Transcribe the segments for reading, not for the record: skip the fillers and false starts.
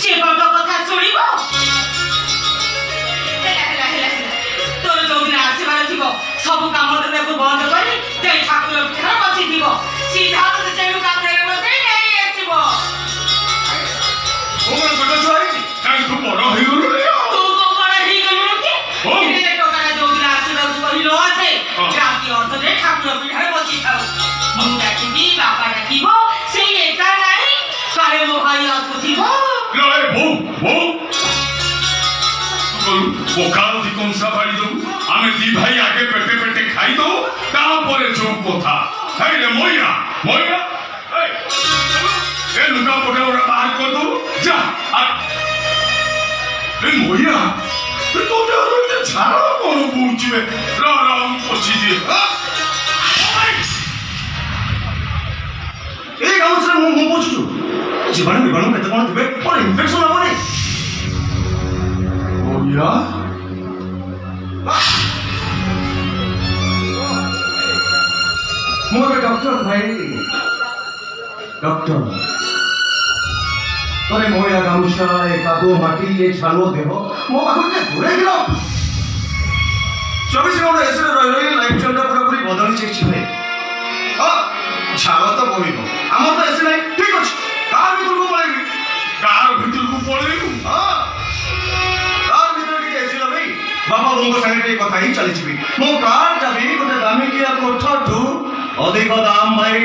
সে কত কথা শুনিব তোর যৌদিন আসিবার থিব সবু কাম ধন্দাকে বন্ধ করে যাই ঠাকুর ঘর বসিথিব সিধা তোতে যেনু কাঁধরে বসে নেই আসিব ওমন কত চাইছি কাই তো বড় হই গলু রে তু তো বড় হই গলু কি এনে টোকাটা যৌদিন আসিবার কহিল আছে রাতি অর্ধে ঠাকুর ঘর বসিথাও মু ডাকিবি বাপা ডাকিব সেই একা নাই কারে মো ভাই আসুথিব লয় বউ বউ ওকাল দি কংসা বাড়ি দউ আমি দি ভাই আগে পেটে পেটে খাই দউ তারপরে চুপ কথা এই রে মইয়া মইয়া এই লুকা পড়ে ওরা বাহার কর দউ যা আর এই মইয়া তো তো ছাড়া কোন বুঝবে রাম পছি দিয়ে এই গামছার মু বুঝুଛୁ জীবাণু বিবাণু কেতে কোন দিবে পরে ইনফেকশন হবনি মইয়া মোর ডক্টর ভাই ডক্টর তোরে মহিলা গামছা এ কাদো মাটি এ ছালো দেহ মো পাখে দূরে গেল 24 ঘন্টা এসে রই রই লাইফ স্টাইলটা পুরোপুরি বদলি চেয়েছি ভাই ছাড় তো বহিব আমার তো এসে নাই ঠিক আছে কার ভিতরକୁ পড়েবি কার ভিতরକୁ পড়েবি কার ভিতরে ଟିକେ এসিল ভাই বাবা ବୋଉଙ୍କ ସାଙ୍ଗରେ ଟିକେ କଥା ହିଁ ଚାଲିଯିବି ମୁଁ କାର୍ ଯାବି ଗୋଟେ ଦାମିକିଆ କୋଠାଠୁ ଅଧିକ ଦାମ ଭାଇ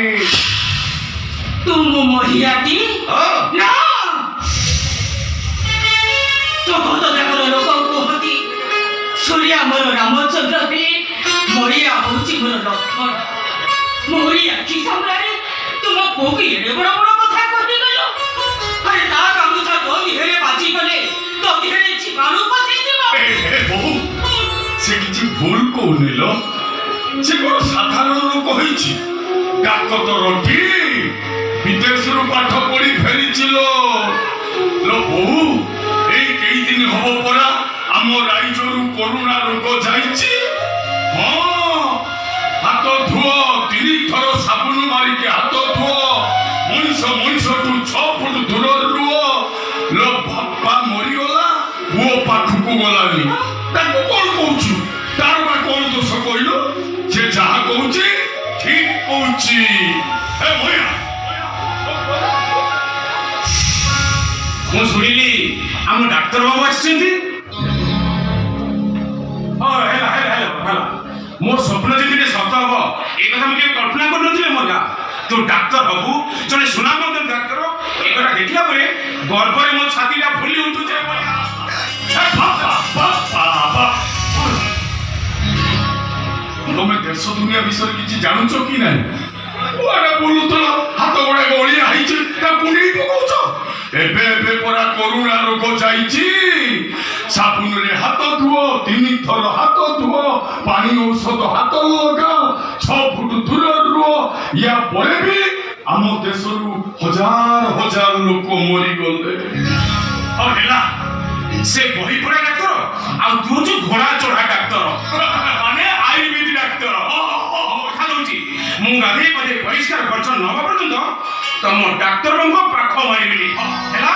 तुम महियाटी ना जगत जाकर लोक कहती सूर्या मोर रामचंद्र हे मरिया हूँ मोर लक्ष्मण मोरी आखि सामने तुम पुक एड़े बड़ बड़ कथा कही गल अरे ता गामुछा तो दिहरे बाजी गले तो दिहरे जीवाणु पसी जीव ए बहु से किछि भूल कहनिल से कोन साधारण लोक होइछि डाक्तरटी विदेशरू पाठ पढ़ी फेरिছিল लो बहु এই কেই দিন হব পরা আম রাইজরু করুণা রোগ যাইছি হাত ধুও 3 থর সাবুন মারিকে হাত ধুও মনিষ টু 6 ফুট দূর রুও লো বাপা মরিগলা ও পাখকু গলানি তাকু কোন কହୁଛୁ তার বা কোন দোষ কইল যে যাহা কହୁଛି ঠিক কହୁଛି এ ময়া ମୁଁ ଶୁଣିଲି ଆମ ଡାକ୍ତର ବାବୁ ଆସିଛନ୍ତି ହେଲା ମୋର ସ୍ୱପ୍ନ ଯଦି ସତ ହବ ଏ କଥା ମୁଁ କେବେ କଳ୍ପନା କରିନଥିଲି ମୋ ଗାଁ ତୁ ଡାକ୍ତର ହବୁ ଜଣେ ସୁନାମଧନ୍ୟ ଡାକ୍ତର ଏ କଥା ଦେଖିଲା ପରେ ଗର୍ବରେ ମୋ ଛାତିଟା ଫୁଲି ଉଠୁଛି ତମେ ଦେଶ ଦୁନିଆ ବିଷୟରେ କିଛି ଜାଣୁଛ କି ନାହିଁ କୁଆଡେ ବୁଲୁଥିଲ ହାତ ଗୋଡା ଗଳିଆ ହେଇଛି ତା କୁଣ୍ଡେଇ ପକଉଛ ଏବେ ଏବେ ପରା କରୁଣା ରୋଗ ଯାଇଛି ସାବୁନରେ ହାତ ଧୁଅ 3 ଥର ହାତ ଧୁଅ ପାଣି ଔଷଧ ହାତ ଲଗାଅ 6 ଫୁଟ ଦୂରରେ ରୁହ ୟା ପରେ ବି ଆମ ଦେଶରୁ ହଜାର ହଜାର ଲୋକ ମରିଗଲେ ଆଉ ହେଲା ସେ ବହି ପଢା ଡାକ୍ତର ଆଉ ତୁ ହଉଛୁ ଘୋଡା ଚଢା ଡାକ୍ତର ମାନେ ଆୟୁର୍ବେଦ ଡାକ୍ତର କଥା ଦଉଛି ମୁଁ ଗାଧେଇ ପାଧେଇ ପରିଷ୍କାର ପରିଚ୍ଛନ୍ନ ନବା ପର୍ଯ୍ୟନ୍ତ ତମ ଡାକ୍ତର ବାବୁଙ୍କ ପାଖ ମାରିବିନି ହେଲା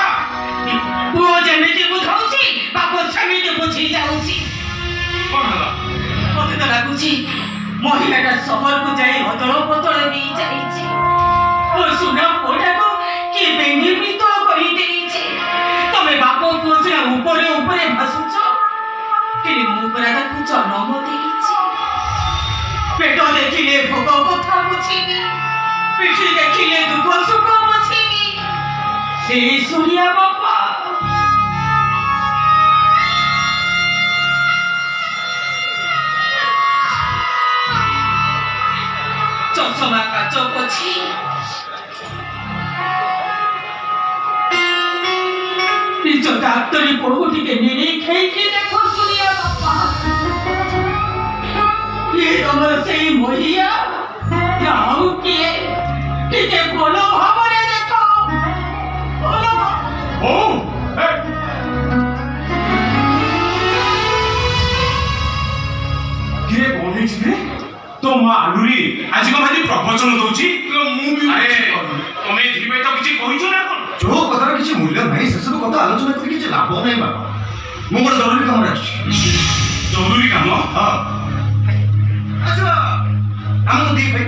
ପୁଅ ଯେମିତି ବୁଝାଉଛି ବାପ ସେମିତି ବୁଝି ଯାଉଛି କଣ ହେଲା ମତେ ତ ଲାଗୁଛି ମହିଳାଟା ସହରକୁ ଯାଇ ଅଦଳ ବଦଳ ହେଇଯାଇଛି ମୋ ସୁନା ପୁଅଟାକୁ କିଏ ବେଙ୍ଗି ପିତଳ କରିଦେଇଛି ତମେ ବାପ ପୁଅ ସିନା ଉପରେ ଉପରେ ଭାସୁଛ କିନ୍ତୁ ମୁଁ ପରା ତାକୁ ଜନ୍ମ ଦେଇଛି ପେଟ ଦେଖିଲେ ଭୋଗ କଥା ବୁଝିବି ପିଠି ଦେଖିଲେ ଦୁଃଖ ସୁଖ ବୁଝିବି ସେଇ ସୂର୍ୟା ବାପା ଚଷମା କାଚ ପୋଛି ନିଜ ଡାକ୍ତରୀ ପୁଅକୁ ଟିକେ ନିରୀକ୍ଷେଇକି ଦେଖ ସୂର୍ୟା ବାପା ଇଏ ତମର ସେଇ ମହିଆ ନା ଆଉ କିଏ ଟିକେ ଭଲ ଭାବରେ ଦେଖ ଭଲ କିଏ କଣ ହେଇଛି ରେ तो मां आलुरी आज को भाई प्रवचन दउची ମୁଁ ବି अरे तमे धिबे तो किछि कहिছো ना कोन ଯୋଉ କଥାର କିଛି ମୂଲ୍ୟ ନାହିଁ ସେସବୁ କଥା ଆଲୋଚନା କରି କିଛି ଲାଭ ନାହିଁ ବାପା। ମୁଁ ଗୋଟେ ଜରୁରୀ କାମରେ ଆସିଛି। ଜରୁରୀ କାମ? ହଁ ଆଚ୍ଛା, ଆମେ ତ ଦି ଭାଇ,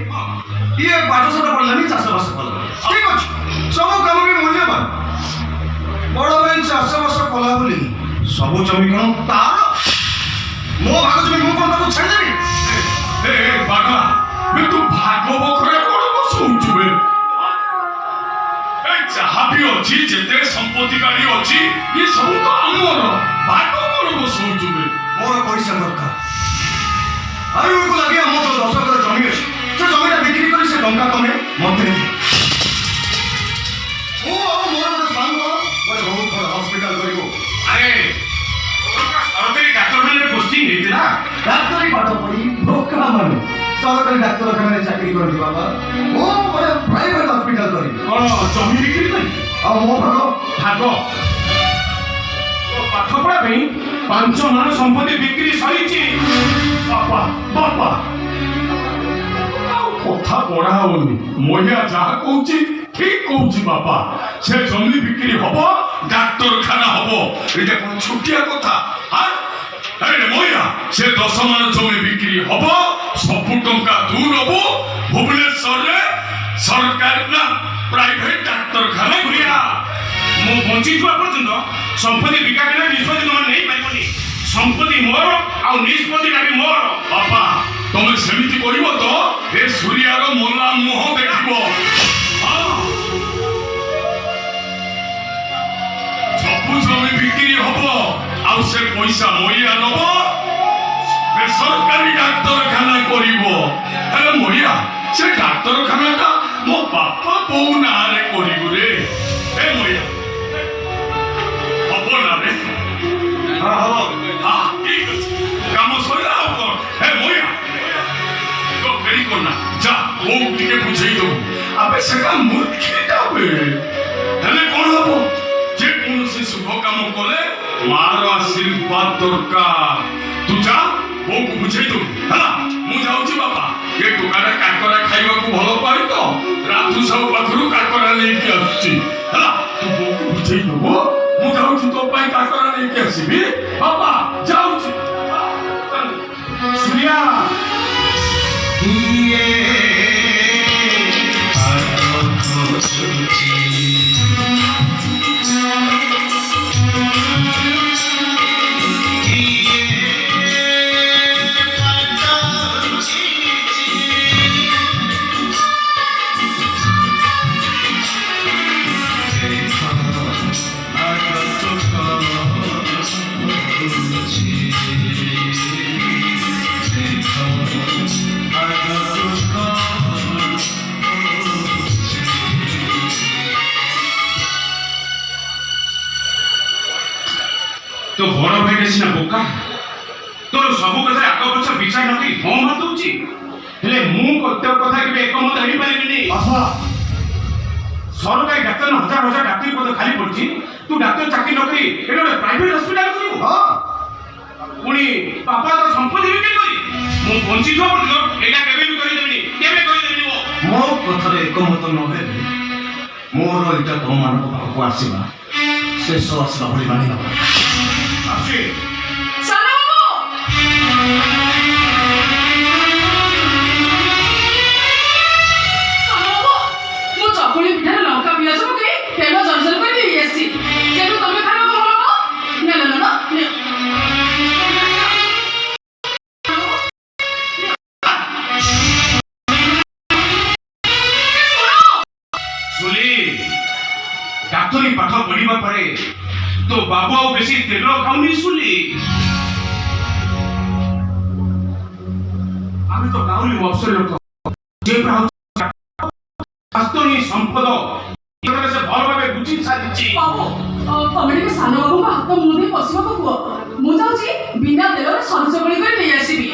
ଇଏ ପାଠଶାଠ ପଢିଲାନି, ଚାଷବାସ କଲା, ଠିକ ଅଛି, ସବୁ କାମ ବି ମୂଲ୍ୟବାନ। ବଡ ଭାଇ ଚାଷବାସ କଲା ବୋଲି ସବୁ ଜମି କଣ ତାର? ମୋ ଭାଗ ଜମି ମୁଁ କଣ ତାକୁ ଛାଡ଼ିଦେବି? ଏ ବାଗା ବେ ତୁ ଭାଗ ବଖରା କଣ ବସଉଛୁ ବେ? ଏ ଯାହା ବି ଅଛି, ଯେତେ ସମ୍ପତ୍ତି ଗାଡ଼ି ଅଛି, ଏ ସବୁ ତ ଆମର। ଭାଗ କଣ ବସଉଛୁ ବେ? ମୋର ପଇସା ଦରକାର। ଆୟୁକୁ ଲାଗି ଆମର ଯୋଉ 10 ଏକର ଜମି ଅଛି, ସେ ଜମିଟା ବିକ୍ରି କରି ସେ ଟଙ୍କା ତମେ ମତେ ଦିଅ। ମୁଁ ଆଉ ମୋର ଗୋଟେ ସାଙ୍ଗ ଗୋଟେ ବହୁତ ବଡ଼ ହସ୍ପିଟାଲ କରିବୁ। ଆରେ ସରକାରୀ ଡାକ୍ତରଖାନାରେ ପୋଷ୍ଟିଂ ହେଇଥିଲା। ଡାକ୍ତରୀ ପାଠ ପଢି ଭୋକା ମାନେ ସରକାରୀ ଡାକ୍ତରଖାନାରେ ଚାକିରି କରନ୍ତି ବାବା। ମୁଁ ଗୋଟେ ପ୍ରାଇଭେଟ ହସ୍ପିଟାଲ କରିବି। କଣ ଜମି ବିକ୍ରି କରି? ଆଉ ମୋ ଭାଗ ଭାଗ ତୋ ପାଠପଢା ପାଇଁ 5 ମାଣ ସମ୍ପତ୍ତି ବିକ୍ରି ସରିଛି। ବାପା ବାପା ଆଉ କଥା ପଢା ହଉନି। ମହିଳା ଯାହା କହୁଛି ଠିକ କହୁଛି ବାପା। ସେ ଜମି ବିକ୍ରି ହବ, ଡାକ୍ତରଖାନା ହବ। ଏଇଟା କଣ ଛୋଟିଆ କଥା? ମହିଳା ସେ 10 ମାଣ ଜମି ବିକ୍ରି ହବ, ସବୁ ଟଙ୍କା ତୁ ନବୁ। ଭୁବନେଶ୍ୱରରେ ସରକାରୀ ନା ପ୍ରାଇଭେଟ ଡାକ୍ତରଖାନା ପ୍ରିୟା, ମୁଁ ବଞ୍ଚିଥିବା ପର୍ଯ୍ୟନ୍ତ ସମ୍ପତ୍ତି ବିକା କିଣା ନିଷ୍ପତ୍ତି ତମେ ନେଇପାରିବନି। ସମ୍ପତ୍ତି ମୋର, ଆଉ ନିଷ୍ପତ୍ତିଟା ବି ମୋର। ବାପା ତମେ ସେମିତି କରିବ ତ ଏ ସୂର୍ୟାର ମଲା ମୁହଁ ଦେଖିବ। ସବୁ ଜମି ବିକ୍ରି ହବ, ଆଉ ସେ ପଇସା ମହିଳା ନବ, ବେସରକାରୀ ଡାକ୍ତରଖାନା କରିବ। ହେଲେ ମହିଳା ସେ ଡାକ୍ତରଖାନାଟା ମୋ ବାପା ବୋଉ ନାଁରେ କରିବୁ ରେ। ଏ ମହିଳା ହବ ନା ରେ? ହଁ ହବ। ଠିକ ଅଛି, କାମ ସରିଲା ଆଉ କଣ? ହେ ମହିଳା ତ ଡେରି କରନା, ଯା ବୋଉ ଟିକେ ବୁଝେଇ ଦବୁ। ଆବେ ସେଟା ମୂର୍ଖୀଟା ବେ। ହେଲେ କଣ ହବ? ଯେକୌଣସି ଶୁଭ କାମ କଲେ ମାର ଆଶୀର୍ବାଦ ଦରକାର। ତୁ ଯା ବୋଉକୁ ବୁଝେଇ ଦବୁ ହେଲା। ମୁଁ ଯାଉଛି ବାପା, ଏ ଟୋକାଟା କାକରା ଖାଇବାକୁ ଭଲ ପାଏ ତ ରାତୁ ସାହୁ ପାଖରୁ କାକରା ନେଇକି ଆସୁଛି ହେଲା। ତୁ ବୋଉକୁ ବୁଝେଇ ଦବୁ, ମୁଁ ଯାଉଛି ତୋ ପାଇଁ କାକରା ନେଇକି ଆସିବି। ବାପା ଯାଉଛି। ସୂର୍ୟା তো বড় ভাইটা সিনা বোকা, তোর ସବୁ କଥାରେ ଆଗ ପଛ ବିଚାର ନ କରି ହଁ ମତ ଦଉଛି। ହେଲେ ମୁଁ ତୋ କଥା କେବେ ଏକମତ ହେଇପାରିବିନି। ବାପା ସରକାରୀ ଡାକ୍ତର 1000 ଡାକ୍ତରୀ ପଦ ଖାଲି ପଡିଛି, ତୁ ଡାକ୍ତର ଚାକିରି ନ କରି ଏଟା ଗୋଟେ ପ୍ରାଇଭେଟ ହସ୍ପିଟାଲ କରିବୁ। ହଁ ପୁଣି ବାପା ତୋ ସମ୍ପତ୍ତି ବିକ୍ରି କରି ମୁଁ ବଞ୍ଚିଥିବା ପର୍ଯ୍ୟନ୍ତ ଏଇଟା କେବେ ବି କରିଦେବିନି, କେବେ କରିଦେବିନି। ମୋ କଥାରେ ଏକମତ ନ ହେଲେ ମୋର ଏଇଟା ତମମାନଙ୍କ ପାଖକୁ ଆସିବା ଶେଷ ଆସିବା ଭଳି ମାନି ନେବ। ଆସେ ସାନ ବାବୁ, ସାନ ବାବୁ, ମୁଁ ଚକୁଳି ପିଠାରେ ଲଙ୍କା ପିଆଜ ପକେଇ ତେଲ ଜର୍ଜର କରି ନେଇ ଆସିଛି। ଯେହେତୁ ତମେ ଖାଇବାକୁ ଭଲ ପାଅ, ନେ ନେ ନେ ନେ। ସୁଲି, ଡାକ୍ତରୀ ପାଠ ପଢିବା ପରେ ତୋ ବାବୁ ଆଉ ବେଶୀ ତେଲ ଖାଉନି ସୁଲି। ଆମେ ତ ଗାଉଁଲି ବଂଶର ଲୋକ, ଯେ ସ୍ୱାସ୍ଥ୍ୟ ହିଁ ସମ୍ପଦ ସେ ଭଲ ଭାବେ ବୁଝି ସାରିଛି। ବାବୁ, ତମେ ଟିକେ ସାନ ବାବୁଙ୍କ ହାତ ମୁହଁ ଦେଇ ବସିବାକୁ କୁହ। ମୁଁ ଯାଉଛି ବିନା ତେଲରେ ସରୁ ଚକୁଳି କରି ନେଇ ଆସିବି।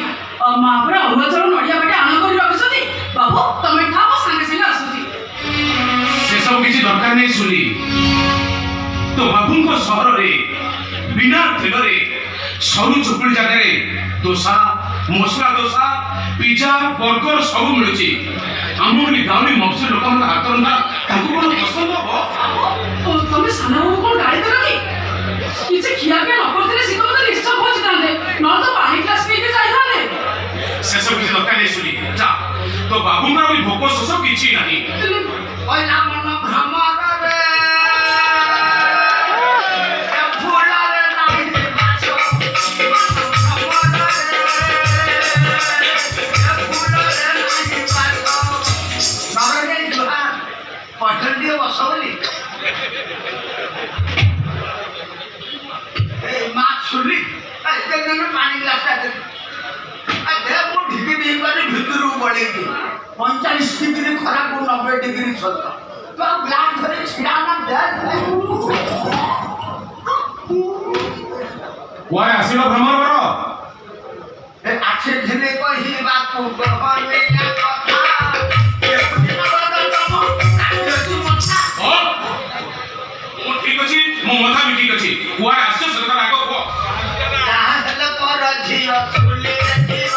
ମା ପରା ଅରୁଆ ଚାଉଳ ନଡ଼ିଆ ବାଟି ଆଣ କରି ରଖିଛନ୍ତି। ବାବୁ ତମେ ଖାଅ, ମୁଁ ସାଙ୍ଗେ ସାଙ୍ଗେ ଆସୁଛି। ସେସବୁ କିଛି ଦରକାର ନାହିଁ ସୁଲି। ତୋ ବାବୁଙ୍କ ସହରରେ ବିନା ତେଲରେ ସରୁ ଚକୁଳି ଜାଗାରେ ଦୋସା, ମସଲା ଦୋସା, ପିଜା, ବର୍ଗର ସବୁ ମିଳୁଛି। ଆମ ଭଳି ଗାଉଁଲି ମଫସଲ ଲୋକଙ୍କ ହାତ ରନ୍ଧା ତାଙ୍କୁ କଣ ପସନ୍ଦ ହବ? তুমি সানাবু কোন গাড়ি দেলো কি কিছু খিয়া পিয়া ନ କରିଥିଲେ ସେ ତ ନିଶ୍ଚୟ ଖୋଜିଥାନ୍ତେ ନହେଲେ ତ ପାଣି ଗ୍ଲାସ ପିଇକି ଯାଇଥାନ୍ତେ ସେସବୁ କିଛି ଦରକାର ନାହିଁ ଶୁଣି ଯା ତୋ ବାବୁଙ୍କର ବି ଭୋକ ଶୋଷ କିଛି ନାହିଁ ପଇଲା ମନ ଭ୍ରମରରେ ଫୁଲରେ ନାହିଁ ବାସ ପଠଣ୍ଡିଏ ବସ ବୋଲି ମା ଶୁଣି ପାଣି ଗ୍ଲାସଟା ମୁଁ ଢିକି ଢିକି କରି ଭିତରକୁ ବଳେଇଛି 45 ডিগ্রি ଖରାକୁ 90 ডিগ্রি ସତ ତୁ ଆଉ ଗ୍ଲାସ ଧରି ଛିଡ଼ା ନା କୁଆଡ଼େ ଆସିଲ ଭ୍ରମଣ କର ଆଛେ ଧିରେ କହିବାକୁ କହିଲା କଥା ମୁଁ ଠିକ ଅଛି ମୋ ମଥା ବି ଠିକ ଅଛି କୁଆଡ଼େ ଆସିଛ ସେ କଥା ଆଗ କୁହ ତାହେଲେ ପର ଝିଅ ଚୁଲିରେ ଝିଅ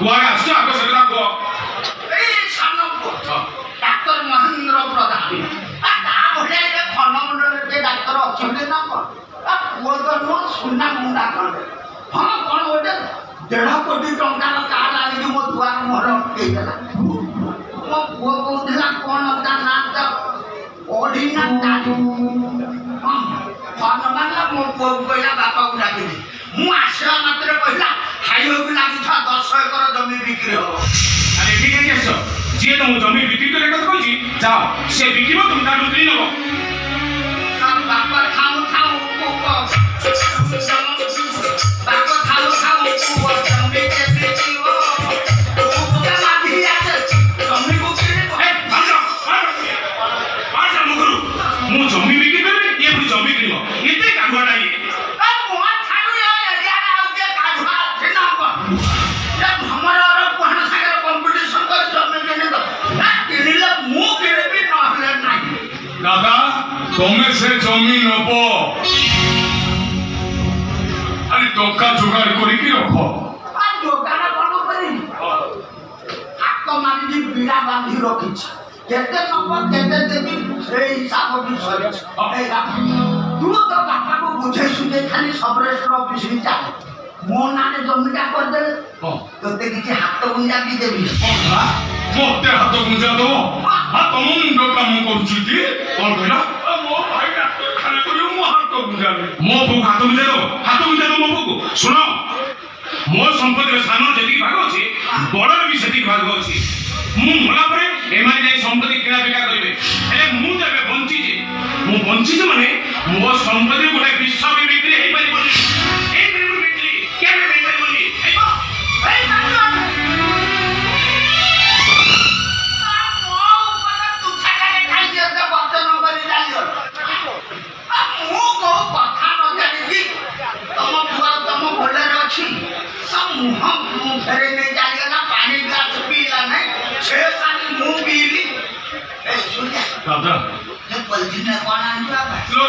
କୁଆଡ଼େ ଆସିଛ ଆଗ ସେ କଥା କୁହ ଏଇ ସାନ ପୁଅ ଡାକ୍ତର ମହେନ୍ଦ୍ର ପ୍ରଧାନ ତା ଭଳିଆ ଖଣ୍ଡମଣ୍ଡଳରେ ଡାକ୍ତର ଅଛନ୍ତି ନା କଣ ପୁଅ ତ ନୁହଁ ସୁନା ମୁଣ୍ଡା ଖଣ୍ଡେ ହଁ କଣ ଗୋଟେ 1.5 କୋଟି ଟଙ୍କାର କାର୍ଡ ଆଣିକି ମୋ ଦୁଆର ମୁହଁରେ ଅଟକେଇଦେଲା ମୋ ପୁଅ କହୁଥିଲା କଣ ତା ନାଁ ପଢି ନା ମାନିଲା ମୋ ପୁଅକୁ କହିଲା ବାପାକୁ ଡାକିଲି ମୁଁ ଆସିବା ମାତ୍ରେ କହିଲା ଖାଇବାକୁ ଲାଗିଥିବା 10 ଏକର ଜମି ବିକ୍ରି ହବ ଆରେ ଏଠି କାହିଁକି ଆସିଛ ଯିଏ ତମ ଜମି ବିକ୍ରି କରିବା କଥା କହିଛି ଯାଅ ସେ ବିକିବ তুমি ତାଠୁ କିଣି ନେବ ବାପା ଖାଉ ଖାଉ ବାପା ଖାଉ ଖାଉ ଜମି ବିକିବ ଜମିକୁ କିଣିବ ମୁଁ ଜମି ବିକ୍ରି କରିବି ଇଏ ପୁଣି ଜମି କିଣିବ ଏତେ କାଢୁଆଟା ଇଏ দাদা তুমি সে জমি নব আরে টঙ্কা জোগাড় করিকি রখ ଯୋଗାଡ଼ କଣ କରିବି ହାତ ମାରିକି ବିଡ଼ା ବାନ୍ଧି ରଖିଛି କେତେ ନବ କେତେ ଦେବି ସେଇ ହିସାବ ବି ସରିଛି ତୁ ତ ବାପାକୁ ବୁଝେଇ ସୁଝେଇ ଖାଲି ସବରେଷ୍ଟର ଅଫିସରେ ଯା ମୋ ନାଁରେ ଜମିଟା କରିଦେଲେ ତୋତେ କିଛି ହାତ ଗୁଞ୍ଜା ବି ଦେବି মতে হাত গুঞ্জা দেব তম মুন্ড কাম করছি কি কଣ କହିଲ ମୋ ଭାଇ ଡାକ୍ତରଖାନା କରିବ ମୁଁ ହାତ ଗୁଞ୍ଜାବି ମୋ ପୁଅକୁ ହାତ ବୁଝେଇ ଦବ ମୋ ପୁଅକୁ ଶୁଣ ମୋ ସମ୍ପତ୍ତିର ସାନ ଯେତିକି ଭାଗ ଅଛି ବଡ଼ର ବି ସେତିକି ଭାଗ ଅଛି ମୁଁ ମଲା ପରେ ଏମାନେ ଯାଇ ସମ୍ପତ୍ତି କିଣା ବିକା କରିବେ ହେଲେ ମୁଁ ତ ଏବେ ବଞ୍ଚିଛି ମୁଁ ବଞ୍ଚିଛି ମାନେ ମୋ ସମ୍ପତ୍ତି ଗୋଟେ ବିଶ୍ୱ ବି ବିକ୍ରି ହେଇପାରିବନି କେବେ ହେଇପାରିବନି ଫେରେ ନେଇ ଚାଲିଗଲା ପାଣି ଗ୍ଲାସ ପିଇଲା ନାହିଁ ସେ ପାଣି ମୁଁ ପିଇଲି ଦାଦା ପଲିଥିନ କଣ ଆଣିବା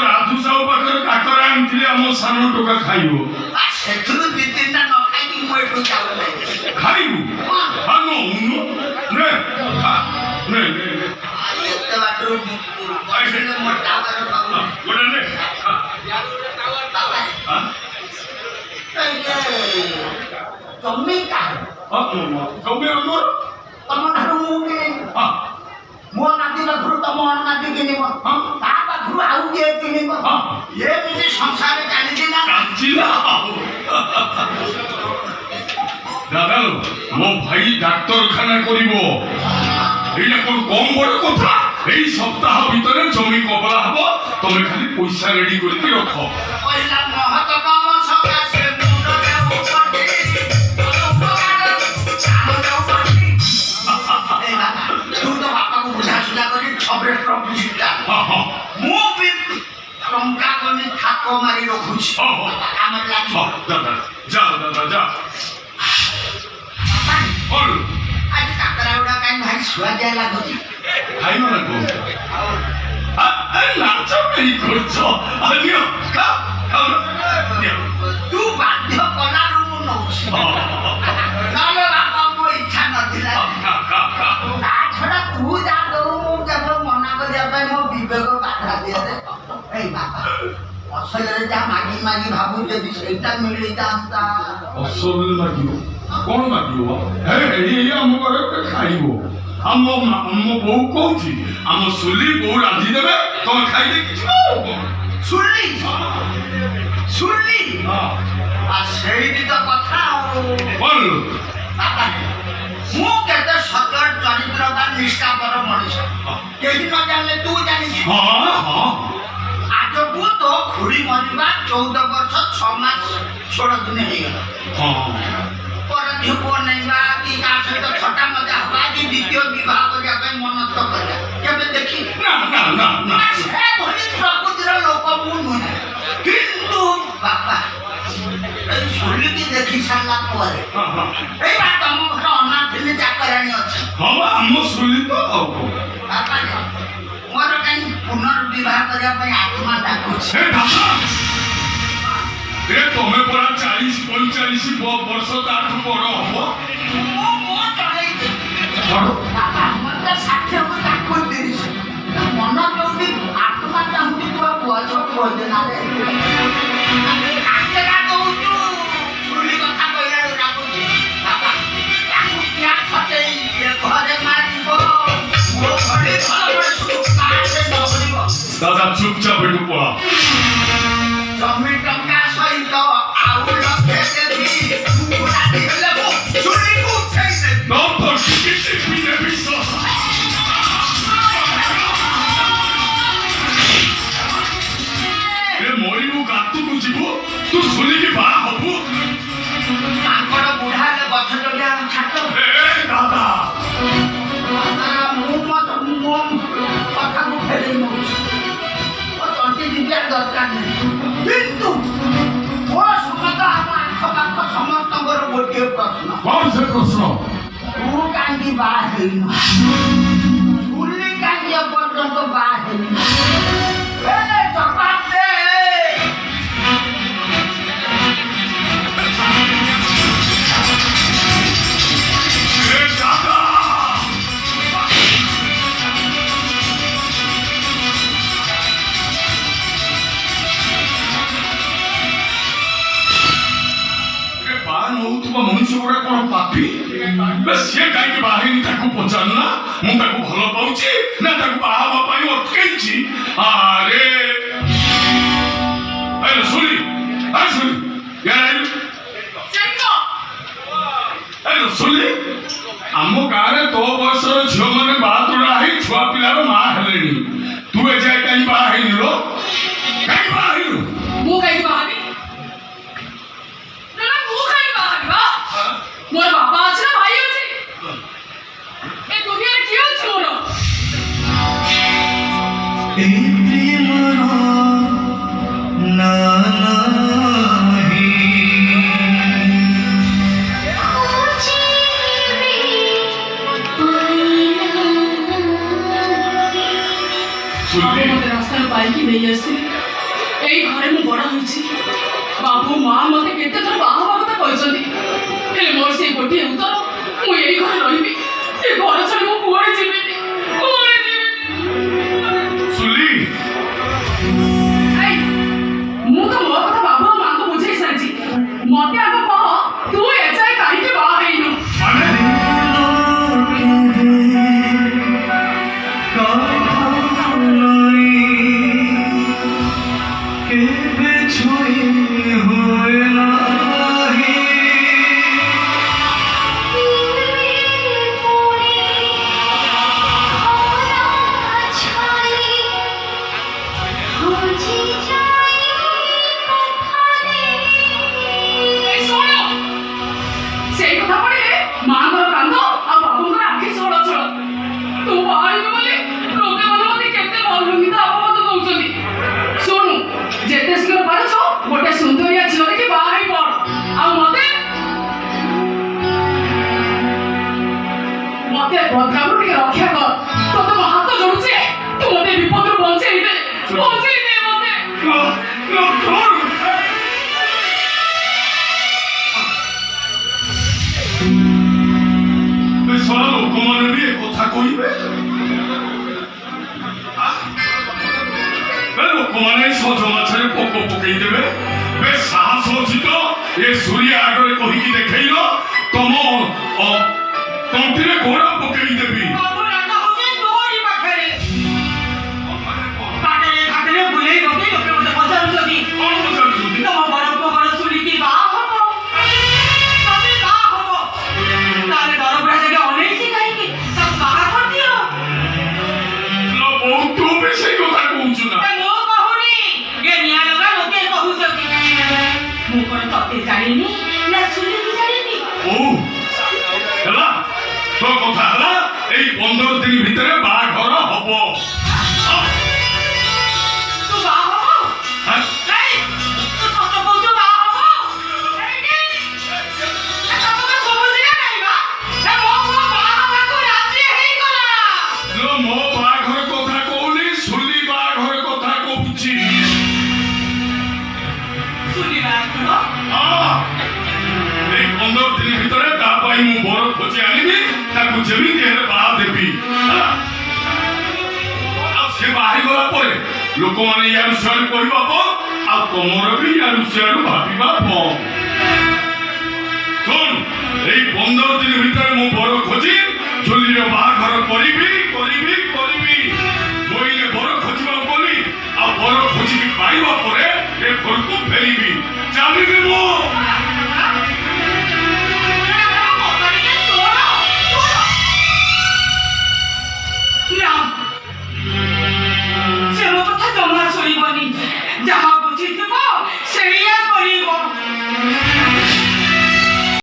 ରାଜୁ ସାହୁ ପାଖରେ କାକର ଆଣିଥିଲେ ଆମ ସାନ ଟୋକା ଖାଇବ ସେଥିରୁ 2-3ଟା ନ ଖାଇକି ମୁଁ ଏଠୁ ଯାଉନାହିଁ ଖାଇବୁ ନଉନୁ ନେ ନେ ଏତେ ବାଟରୁ ମୋଟା ଗୋଟେ ନେ ଜମି କାହାର ଜମି ଆମର ତମ ଠାରୁ ମୁଁ କିଣିବି ମୋ ନାତି ପାଖରୁ ତମ ନାତି କିଣିବ ତା ପାଖରୁ ଆଉ କିଏ କିଣିବ ଏମିତି ସଂସାର ଚାଲିଛି ନା দাদা ମୋ ଭାଇ ଡାକ୍ତରଖାନା କରିବ ଏଇଟା କଣ କମ ବଡ କଥା এই সপ্তাহ ভিতরে জমি কবলা হব তুমি খালি পয়সা রেডি করে রখ পয়সা মহৎ কাম সকাশে মুন্ডে উপরে তু তো বাপাকে বুঝাশুঝা করে ছবরে প্রফিসটা ମୁଁ ବି ଟଙ୍କା କନି ଥାକ ମାରି ରଖୁଛି ଆମର ଲାଗି দাদা যাও দাদা যাও বল ଆଜି କାକରା ଗୁଡା କାଇଁ ଭାରି ସୁଆଦିଆ ଲାଗୁଛି ଖାଇବ ନା କଣ ନାଚ କାହିଁ କରୁଛ ନିଅ ତୁ ବାଧ୍ୟ କଲାରୁ ମୁଁ ନଉଛି ନହେଲେ ବାପା ମୋ ଇଚ୍ଛା ନଥିଲା ତା ଛଡା ତୁ ଯା ଦଉ ମୁଁ କେବେ ମନା କରିବା ପାଇଁ ମୋ ବିବେକ ବାଧା ଦିଏ ଏଇ ବାପା ଅସଲରେ ଯାହା ମାଗି ମାଗି ଭାବୁ ଯଦି ସେଇଟା ମିଳିଯାଆନ୍ତା ଅସଲ ମାଗିବ କଣ ମାଗିବ ଏଇ ଆମ ଘରେ ଗୋଟେ ଖାଇବ ଆମ ବୋଉ କହୁଛି ଆମ ସୁଲି ବୋଉ ରାନ୍ଧି ଦେବେ ତମେ ଖାଇଲେ କିଛି ଶୁଣିଲି ଶୁଣିଲି ସେଇଠି ତ କଥା ଆଉ କଣ ବାପା ମୁଁ କେତେ ସଚଳ ଚରିତ୍ରବାନ ନିଷ୍ଠାପର ମଣିଷ କେହି ନ ଜାଣିଲେ ତୁ ଜାଣିଛୁ ଆଜକୁ ତୋ ଖୁଡ଼ି ମରିବା 14 ବର୍ଷ 6 ମାସ 16 ଦିନ ହେଇଗଲା ପର ଝିଅକୁ ଅନେଇବା କି କାହା ସହିତ ଛଟା ମଜା ହବା କି ଦ୍ୱିତୀୟ ବିବାହ କରିବା ପାଇଁ ମନସ୍ଥ କରିବା କେବେ ଦେଖି ସେଭଳି ପ୍ରକୃତିର ଲୋକ ମୁଁ ନୁହେଁ କିନ୍ତୁ ବାପା ଏଇ ଶୁଣିକି ଦେଖି ସାରିଲା ପରେ ଏଇ ତମ ଘର ଅନାଥିନୀ ଚାକରାଣୀ ଅଛି ଆମ ସୁଲି ତ ବାପା ମୋର କାହିଁ ପୁନର୍ବିବାହ କରିବା ପାଇଁ ଆତ୍ମା ଡାକୁଛି ତମେ ପରା 40-45 ବର୍ଷ ତାଠୁ ବଡ ହବ ମୁଁ ଚଳେଇଛି ବାପା ଆମର ତ 60 ତାକୁ 30 ମନ ଯୋଉଠି ଆତ୍ମା ଚାହୁଁଛି ତୁ ବୟସ ଭୋଜନାରେ ଆଖେରା ଦଉଛୁ ଶୁଣି କଥା କହିଲାରୁ ଡାକୁଛି ବାପା ତାକୁ କିଆ ଖଟେଇ ଘରେ ମାରିବ ମୋ ଘରେ ଦାଦା ଚୁପଚାପ ଏଠୁ ପଳା ଜମି ଟଙ୍କା ସହିତ ଆଉ ଲକ୍ଷେ ଦେବି ରାତି ହେଲେ ମୁଁ ଚୁରିକୁ ଉଠେଇ ଦେବି ମରିବୁ ଗାତକୁ ଯିବୁ ତୁ ଶୁଣିକି ବାହା ହବୁ ତାଙ୍କର ବୁଢା ହେଲେ ଗଛ ଚଢିଆ ଛାଟ ଦାଦା ମୁଁ ମୋ କଥାକୁ ଫେରେଇ ନଉଛି ମୋ ତଣ୍ଟି ଯିବା ଦରକାର ନାହିଁ କିନ୍ତୁ ମୋ ସମେତ ଆମ ଆଖପାଖ ସମସ୍ତଙ୍କର ଗୋଟିଏ ପ୍ରଶ୍ନ କଣ ସେ ପ୍ରଶ୍ନ ତୁ କାହିଁକି ବାହା ହେଇନୁ ଶୁଲି କାହିଁକି ଏପର୍ଯ୍ୟନ୍ତ ବାହା ହେଇନୁ ଜବାବ ଦେ ଦାଦା ବାହା ନଉଥିବା ମଣିଷ ଗୁଡା କଣ ପାପି ସିଏ କାହିଁକି ବାହା ହେଇନି ତାକୁ ପଚାରୁନା ମୁଁ ତାକୁ ଭଲ ପାଉଛି ନା ତାକୁ ବାହା ହବା ପାଇଁ ଅଟକେଇଛି ଆରେ ଶୁଣି ଶୁଣି ଆମ ଗାଁରେ ତୋ ବୟସର ଝିଅ ମାନେ ବାହାଦୁରା ହେଇ ଛୁଆ ପିଲାର ମା ହେଲେଣି ତୁ ଏଯାଏ କାହିଁ ବାହା ହେଇନି ଲୋ କାହିଁ ବାହା ହେଇନୁ ମୁଁ କାହିଁକି ବାହାବି ମୋର ବାପା ଅଛି ନା ଭାଇ ଅଛି ଏ ଦୁନିଆରେ କିଏ ଅଛି ମୋର ରାସ୍ତାରୁ ପାଇକି ନେଇ ଆସିଥିଲି ଏଇ ଘରେ ମୁଁ ବଡ ହେଇଛି ବାବୁ ମା ମତେ କେତେ ଥର ବାହା ହବା କଥା କହିଛନ୍ତି ହେଲେ ମୋର ସେଇ ଗୋଟିଏ ଉତ୍ତର ମୁଁ ଏଇ ଘରେ ରହିବି ଏ ଘର ଛାଡି ମୁଁ କୁଆଡେ ଯିବିନି ମୁଁ ତ ମୋ କଥା ବାବୁ ଆଉ ମାଙ୍କୁ ବୁଝେଇ ସାରିଛି ମତେ ଆଗ କହ ତୁ ଏଯାଏ କାହିଁକି ବାହା ହେଇନୁ ବଦନାମରୁ ଟିକେ ରକ୍ଷା କର ତୋତେ ମୋ ହାତ ଯୋଡୁଛି ତୁ ମତେ ବିପଦରୁ ବଞ୍ଚେଇ ବଞ୍ଚେଇ ଦେ ମତେ। ସାରା ଲୋକମାନେ ବି ଏ କଥା କହିବେ ଲୋକମାନେ ସଜ ମାଛରେ ପୋକ ପକେଇ ଦେବେ ବେଶ ସାହସ ଅଛି ତ ଏ ସୂର୍ୟ ଆଗରେ କହିକି ଦେଖେଇଲ ତମ ତଣ୍ଟିରେ ଘୋଡ଼ା ପକେଇ ଦେବି ବାବୁ ରାଗ ହଉଛି ତୋରି ପାଖରେ ବାଟରେ ଘାଟରେ ବୁଲେଇ ବକେଇ ଲୋକେ ମତେ ପଚାରୁଛନ୍ତି କଣ ପଚାରୁଛନ୍ତି ତମ ବଡ ପୁଅ ବଡ ଶୁଣିକି ବାହା ହବ ତମେ ବାହା ହବ ତାହେଲେ ଦରବୁଢା ଜାଗା ଅନେଇଛି କାହିଁକି ତାକୁ ବାହା କରିଦିଅ ବହୁତ ତୁ ବି ସେଇ କଥା କହୁଛୁ ନା ମୁଁ କହୁନି ଏ ନିଆଁ ଲଗା ଲୋକେ କହୁଛନ୍ତି ମୁଁ କଣ ତତେ ଜାଣିନି ନା ଶୁଣିକି ଜାଣିନି ଓ ହେଲା ତୋ କଥା ହେଲା ଏଇ 15 ଦିନ ଭିତରେ ବାହାଘର ହବ ତୁ ବାହା ହବ ହଁ? এই, ତୁ ସତ କହୁଛୁ ବାହା ହବ ଏଇଠି? ଏ ତମର ସବୁ ଜାଗା ନାହିଁ ବା ଏ ମୋ ପୁଅ ବାହା ହବାକୁ ରାଜି ହେଇଗଲା ଲୋ ମୋ ବାହାଘର କଥା କହୁନି ସୁଲି ବାହାଘର କଥା କହୁଛି ଶୁଣିବା ଏଥର ଏଇ 15 ଦିନ ଭିତରେ ତା ପାଇଁ ମୁଁ ବର ଖୋଜି ଆଣିବି ତାକୁ ଯେମିତି ହେଲେ ବାହା ଦେବି ହେଲା? ଆଉ ସେ ବାହାରିଗଲା ପରେ ଲୋକମାନେ ୟାରୁ ସିଆଡୁ କହିବା କଣ ଆଉ ତମର ବି ୟାରୁ ସିଆଡୁ ଭାବିବା କଣ ଶୁଣ ଏଇ 15 ଦିନ ଭିତରେ ମୁଁ ବର ଖୋଜି ଚୁଲିର ବାହାଘର କରିବି କରିବି କରିବି ବୋଇଲେ ବର ଖୋଜିବାକୁ ଗଲି ଆଉ ବର ଖୋଜିକି ପାଇବା ପରେ ଏ ଘରକୁ ଫେରିବି ଚାଲିବି ମୁଁ